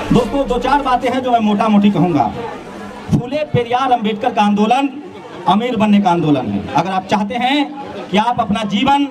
दोस्तों, दो चार बातें हैं जो मैं मोटा मोटी कहूँगा। फूले पेरियार अंबेडकर का आंदोलन अमीर बनने का आंदोलन है। अगर आप चाहते हैं कि आप अपना जीवन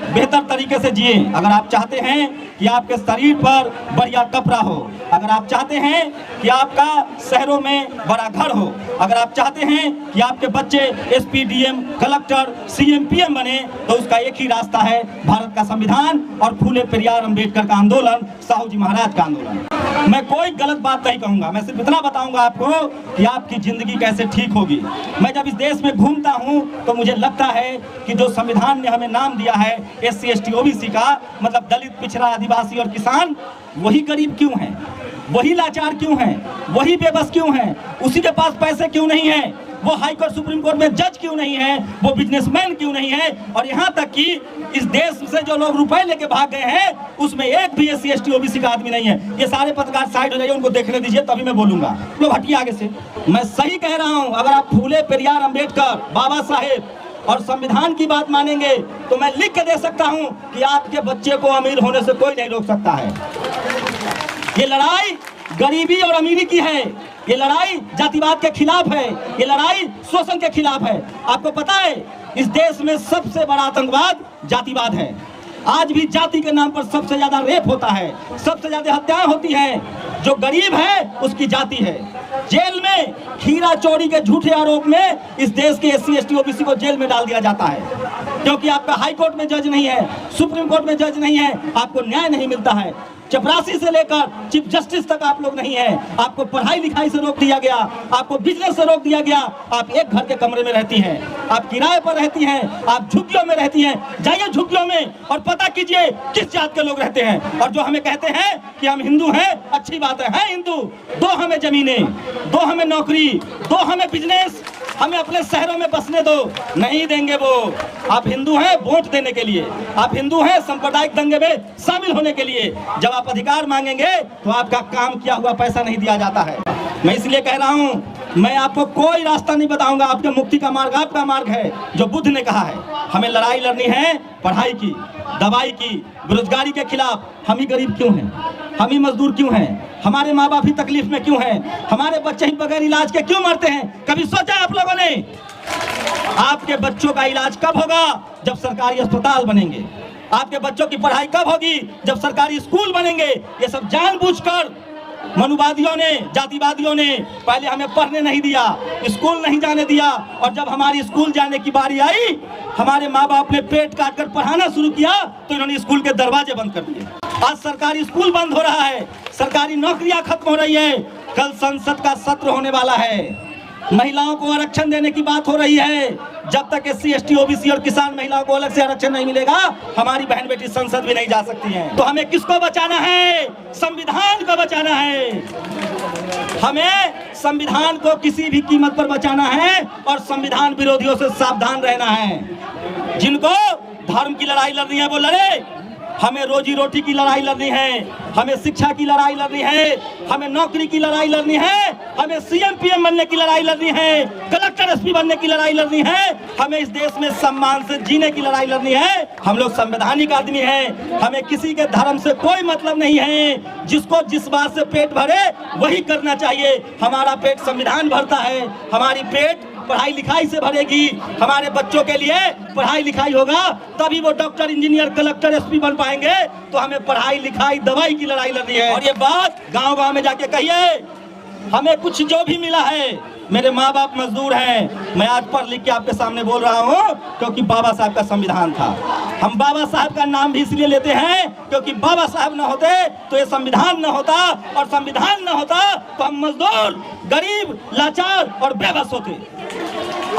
बेहतर तरीके से जिए, अगर आप चाहते हैं कि आपके शरीर पर बढ़िया कपड़ा हो, अगर आप चाहते हैं कि आपका शहरों में बड़ा घर हो, अगर आप चाहते हैं कि आपके बच्चे SP, DM, collector, CM, PM बने, तो उसका एक ही रास्ता है, भारत का संविधान और फूले पेरियार अंबेडकर का आंदोलन, साहू जी महाराज का आंदोलन। मैं कोई गलत बात नहीं कहूँगा, मैं सिर्फ इतना बताऊँगा आपको कि आपकी जिंदगी कैसे ठीक होगी। मैं जब इस देश में घूमता हूँ तो मुझे लगता है कि जो संविधान ने हमें नाम दिया है SC, ST, OBC का, मतलब दलित, पिछड़ा, आदिवासी और किसान, वही गरीब क्यों हैं, वही लाचार क्यों हैं, वही बेबस क्यों हैं, उसी के पास पैसे क्यों नहीं है, वो हाई कोर्ट सुप्रीम कोर्ट में जज क्यों नहीं है, वो बिजनेसमैन क्यों नहीं है, और यहाँ तक कि इस देश से जो लोग रुपए लेके भाग गए हैं उसमें एक भी SC, ST, OBC का आदमी नहीं है। ये सारे पत्रकार साइड हो जाइए, उनको देखने दीजिए, तभी मैं बोलूंगा। लोग हटिए आगे से। मैं सही कह रहा हूँ, अगर आप फूले पेरियार अंबेडकर, बाबा साहेब और संविधान की बात मानेंगे तो मैं लिख के दे सकता हूँ कि आपके बच्चे को अमीर होने से कोई नहीं रोक सकता है। ये लड़ाई गरीबी और अमीरी की है, ये लड़ाई जातिवाद के खिलाफ है, ये लड़ाई शोषण के खिलाफ है। आपको पता है इस देश में सबसे बड़ा आतंकवाद जातिवाद है। आज भी जाति के नाम पर सबसे ज्यादा रेप होता है, सबसे ज्यादा हत्याएं होती हैं। जो गरीब है उसकी जाति है। जेल में हीरा चोरी के झूठे आरोप में इस देश के SC, ST, OBC को जेल में डाल दिया जाता है, क्योंकि आपका हाई कोर्ट में जज नहीं है, सुप्रीम कोर्ट में जज नहीं है, आपको न्याय नहीं मिलता है। चपरासी से लेकर चीफ जस्टिस तक आप लोग नहीं हैं। आपको पढ़ाई लिखाई से रोक दिया गया, आपको बिजनेस से रोक दिया गया। आप एक घर के कमरे में रहती हैं, आप किराए पर रहती हैं, आप झुग्गियों में रहती हैं। जाइए झुग्गियों में और पता कीजिए किस जात के लोग रहते हैं। और जो हमें कहते हैं कि हम हिंदू हैं, अच्छी बात है हिंदू, दो हमें जमीनें, दो हमें नौकरी, दो हमें बिजनेस, हमें अपने शहरों में बसने दो। नहीं देंगे वो। आप हिंदू हैं वोट देने के लिए, आप हिंदू हैं सांप्रदायिक दंगे में शामिल होने के लिए। जब आप अधिकार मांगेंगे तो आपका काम किया हुआ पैसा नहीं दिया जाता है। मैं इसलिए कह रहा हूं, मैं आपको कोई रास्ता नहीं बताऊंगा। आपके मुक्ति का मार्ग आपका मार्ग है, जो बुद्ध ने कहा है। हमें लड़ाई लड़नी है पढ़ाई की, दवाई की, बेरोजगारी के खिलाफ। हम ही गरीब क्यों हैं, हम ही मजदूर क्यों हैं, हमारे माँ बाप ही तकलीफ में क्यों हैं, हमारे बच्चे ही बगैर इलाज के क्यों मरते हैं। कभी सोचा आप लोगों ने? आपके बच्चों का इलाज कब होगा? जब सरकारी अस्पताल बनेंगे। आपके बच्चों की पढ़ाई कब होगी? जब सरकारी स्कूल बनेंगे। ये सब जानबूझकर मनुवादियों ने, जातिवादियों ने पहले हमें पढ़ने नहीं दिया, स्कूल नहीं जाने दिया, और जब हमारी स्कूल जाने की बारी आई, हमारे माँ बाप ने पेट काट कर पढ़ाना शुरू किया तो इन्होंने स्कूल के दरवाजे बंद कर दिए। आज सरकारी स्कूल बंद हो रहा है, सरकारी नौकरियां खत्म हो रही है। कल संसद का सत्र होने वाला है, महिलाओं को आरक्षण देने की बात हो रही है। जब तक SC, ST, OBC और किसान महिलाओं को अलग से आरक्षण नहीं मिलेगा, हमारी बहन बेटी संसद भी नहीं जा सकती हैं। तो हमें किसको बचाना है? संविधान को बचाना है। हमें संविधान को किसी भी कीमत पर बचाना है और संविधान विरोधियों से सावधान रहना है। जिनको धर्म की लड़ाई लड़नी है वो लड़े, हमें रोजी रोटी की लड़ाई लड़नी है, हमें शिक्षा की लड़ाई लड़नी है, हमें नौकरी की लड़ाई लड़नी है, हमें CM, PM बनने की लड़ाई लड़नी है, कलेक्टर, SP बनने की लड़ाई लड़नी है, हमें इस देश में सम्मान से जीने की लड़ाई लड़नी है। हम लोग संवैधानिक आदमी हैं, हमें किसी के धर्म से कोई मतलब नहीं है। जिसको जिस बात से पेट भरे वही करना चाहिए। हमारा पेट संविधान भरता है, हमारी पेट पढ़ाई लिखाई से भरेगी। हमारे बच्चों के लिए पढ़ाई लिखाई होगा तभी वो डॉक्टर, इंजीनियर, कलेक्टर, SP बन पाएंगे। तो हमें पढ़ाई लिखाई दवाई की लड़ाई लड़नी है। और ये बात गांव-गांव में जाके कहिए। हमें कुछ जो भी मिला है, मेरे माँ बाप मजदूर हैं, मैं आज पढ़ लिख के आपके सामने बोल रहा हूँ क्योंकि बाबा साहब का संविधान था। हम बाबा साहब का नाम भी इसलिए लेते हैं क्योंकि बाबा साहब न होते तो ये संविधान न होता, और संविधान न होता तो हम मजदूर, गरीब, लाचार और बेबस होते।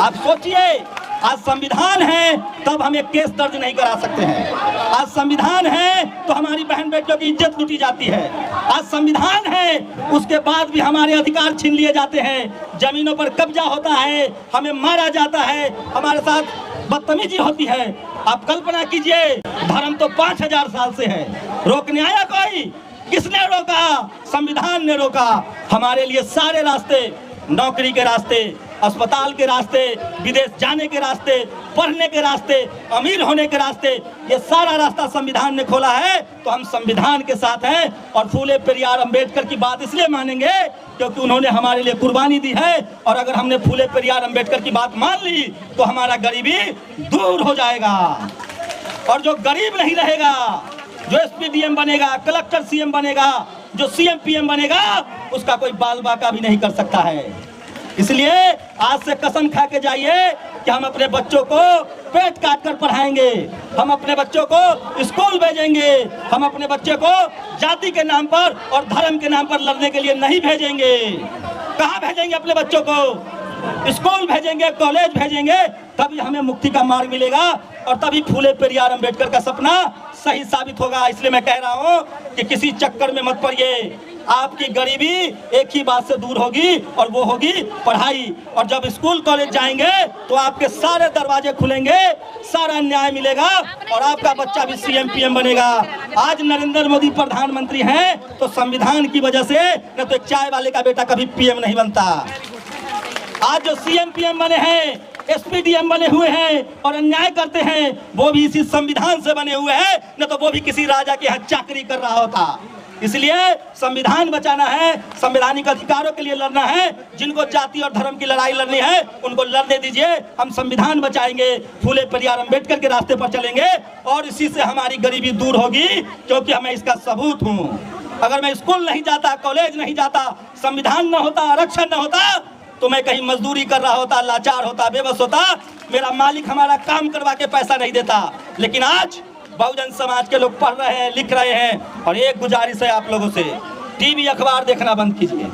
आप सोचिए, आज संविधान है तब हम एक केस दर्ज नहीं करा सकते हैं। आज संविधान है तो हमारी बहन बेटियों की इज्जत लूटी जाती है। आज संविधान है उसके बाद भी हमारे अधिकार छीन लिए जाते हैं, जमीनों पर कब्जा होता है, हमें मारा जाता है, हमारे साथ बदतमीजी होती है। आप कल्पना कीजिए, धर्म तो 5000 साल से है, रोकने आया कोई? किसने रोका? संविधान ने रोका। हमारे लिए सारे रास्ते, नौकरी के रास्ते, अस्पताल के रास्ते, विदेश जाने के रास्ते, पढ़ने के रास्ते, अमीर होने के रास्ते, ये सारा रास्ता संविधान ने खोला है। तो हम संविधान के साथ हैं और फूले पेरियार अंबेडकर की बात इसलिए मानेंगे क्योंकि उन्होंने हमारे लिए कुर्बानी दी है। और अगर हमने फूले पेरियार अंबेडकर की बात मान ली तो हमारा गरीबी दूर हो जाएगा। और जो गरीब नहीं रहेगा, जो एसपीडीएम बनेगा, कलेक्टर सीएम बनेगा, जो सीएम पीएम बनेगा, उसका कोई बाल बाका भी नहीं कर सकता है। इसलिए आज से कसम खा के जाइए कि हम अपने बच्चों को पेट काट कर पढ़ाएंगे, हम अपने बच्चों को स्कूल भेजेंगे, हम अपने बच्चे को जाति के नाम पर और धर्म के नाम पर लड़ने के लिए नहीं भेजेंगे। कहाँ भेजेंगे अपने बच्चों को? स्कूल भेजेंगे, कॉलेज भेजेंगे, तभी हमें मुक्ति का मार्ग मिलेगा और तभी फूले पेरियार अंबेडकर का सपना सही साबित होगा। इसलिए मैं कह रहा हूँ कि किसी चक्कर में मत पड़िए। आपकी गरीबी एक ही बात से दूर होगी और वो होगी पढ़ाई। और जब स्कूल कॉलेज जाएंगे तो आपके सारे दरवाजे खुलेंगे, सारा न्याय मिलेगा और आपका बच्चा भी सीएम पीएम बनेगा। आज नरेंद्र मोदी प्रधानमंत्री हैं तो संविधान की वजह से, न तो एक चाय वाले का बेटा कभी पीएम नहीं बनता। आज जो सीएम पीएम बने हैं, एसपीडीएम बने हुए हैं और अन्याय करते हैं, वो भी इसी संविधान से बने हुए हैं, न तो वो भी किसी राजा के यहाँ चाकरी कर रहा होता। इसलिए संविधान बचाना है, संवैधानिक अधिकारों के लिए लड़ना है। जिनको जाति और धर्म की लड़ाई लड़नी है उनको लड़ने दीजिए। हम संविधान बचाएंगे, फूले पेरियार अंबेडकर के रास्ते पर चलेंगे और इसी से हमारी गरीबी दूर होगी, क्योंकि मैं इसका सबूत हूँ। अगर मैं स्कूल नहीं जाता, कॉलेज नहीं जाता, संविधान न होता, आरक्षण न होता, तो मैं कहीं मजदूरी कर रहा होता, लाचार होता, बेबस होता, मेरा मालिक हमारा काम करवा के पैसा नहीं देता। लेकिन आज बहुजन समाज के लोग पढ़ रहे हैं, लिख रहे हैं। और एक गुजारिश है आप लोगों से, टीवी अखबार देखना बंद कीजिए।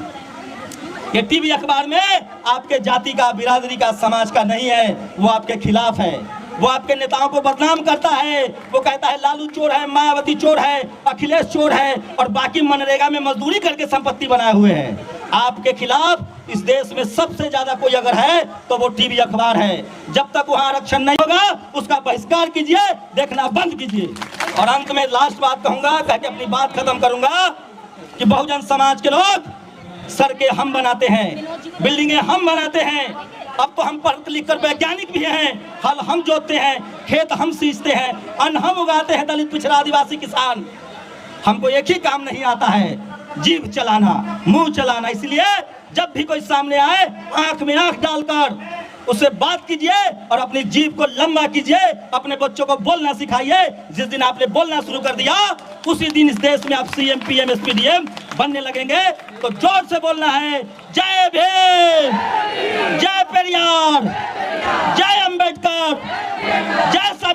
ये टीवी अखबार में आपके जाति का, बिरादरी का, समाज का नहीं है, वो आपके खिलाफ है। वो आपके नेताओं को बदनाम करता है। वो कहता है लालू चोर है, मायावती चोर है, अखिलेश चोर है और बाकी मनरेगा में मजदूरी करके संपत्ति बनाए हुए हैं। आपके खिलाफ इस देश में सबसे ज्यादा कोई अगर है तो वो टीवी अखबार है। जब तक वहाँ आरक्षण नहीं होगा उसका बहिष्कार कीजिए, देखना बंद कीजिए। और अंत में लास्ट बात कहूंगा, कह के अपनी बात खत्म करूंगा कि बहुजन समाज के लोग सड़कें हम बनाते हैं, बिल्डिंगें हम बनाते हैं। अब तो हम पढ़ लिख कर वैज्ञानिक भी हैं, हल हम जोतते हैं, खेत हम सींचते हैं, अन्न हम उगाते हैं, दलित पिछड़ा आदिवासी किसान। हमको एक ही काम नहीं आता है, जीभ चलाना, मुंह चलाना। इसलिए जब भी कोई सामने आए आंख में आंख डालकर उससे बात कीजिए और अपनी जीभ को लंबा कीजिए। अपने बच्चों को बोलना सिखाइए। जिस दिन आपने बोलना शुरू कर दिया उसी दिन इस देश में आप सीएम पीएम एसपीडीएम बनने लगेंगे। तो जोर से बोलना है, जय भीम, जय पेरियार, जय अंबेडकर, जय सावित्री।